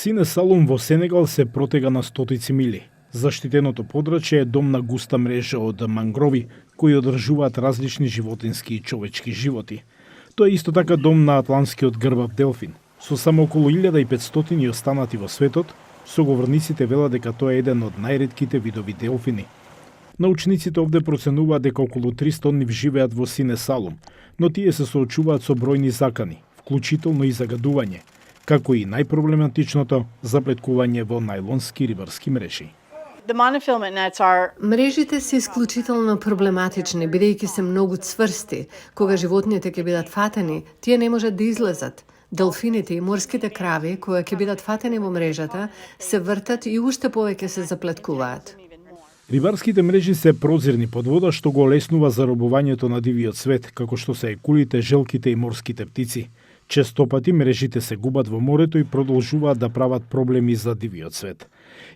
Сине Салум во Сенегал се протега на стотици мили. Заштитеното подрачје е дом на густа мрежа од мангрови, кои одржуваат различни животински и човечки животи. Тоа е исто така дом на атлантскиот грбав делфин. Со само околу 1500 останати во светот, соговорниците велат дека тоа е еден од најретките видови делфини. Научниците овде проценуваат дека околу 300 нив живеат во Сине Салум, но тие се соочуваат со бројни закани, вклучително и загадување, како и најпроблематичното заплеткување во најлонски рибарски мрежи. Мрежите се исклучително проблематични, бидејќи се многу цврсти. Кога животните ќе бидат фатени, тие не можат да излезат. Делфините и морските крави, кои ќе бидат фатени во мрежата, се вртат и уште повеќе се заплеткуваат. Рибарските мрежи се прозирни под вода, што го олеснува заробувањето на дивиот свет, како што се екулите, желките и морските птици. Честопати мрежите се губат во морето и продолжуваат да прават проблеми за дивиот свет.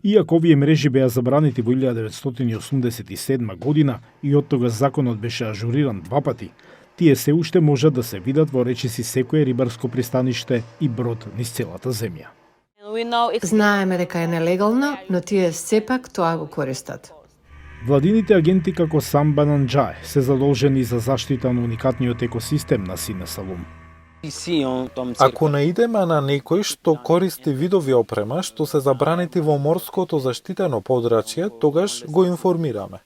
Иако овие мрежи беа забранети во 1987 година и од тога законот беше ажуриран 2 пати, тие се уште можат да се видат во речиси секое рибарско пристаниште и брод низ целата земја. Знаеме дека е нелегално, но тие сепак тоа го користат. Владините агенти како Сам Бананџаe се задолжени за заштита на уникатниот екосистем на Сине Салум. Ако наидеме на некој што користи видови опрема што се забранети во морското заштитено подрачје, тогаш го информираме.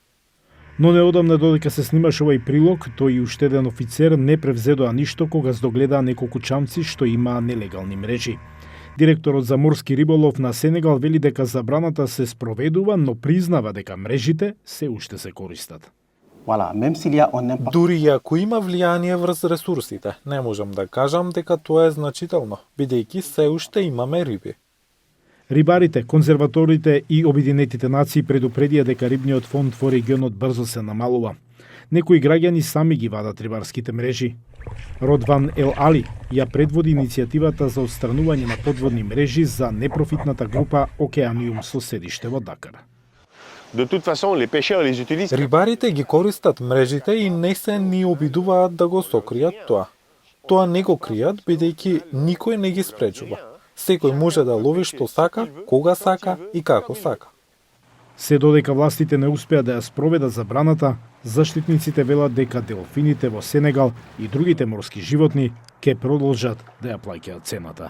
Но неодамна додека се снимаше овој прилог, тој и уште еден офицер не превзедоа ништо кога здогледаа неколку чамци што имаа нелегални мрежи. Директорот за морски риболов на Сенегал вели дека забраната се спроведува, но признава дека мрежите се уште се користат. Дури и ако има влијание врз ресурсите, не можам да кажам дека тоа е значително, бидејќи се уште имаме риби. Рибарите, конзерваторите и Обединетите нации предупредија дека рибниот фонд во регионот брзо се намалува. Некои граѓани сами ги вадат рибарските мрежи. Родван Ел Али ја предводи иницијативата за отстранување на подводни мрежи за непрофитната група Океаниум со седиште во Дакар. Рибарите ги користат мрежите и не се ни обидуваат да го сокријат тоа. Тоа не го кријат, бидејќи никој не ги спречува. Секој може да лови што сака, кога сака и како сака. Се додека властите не успеа да ја спроведат забраната, заштитниците велат дека делфините во Сенегал и другите морски животни ќе продолжат да ја плаќаат цената.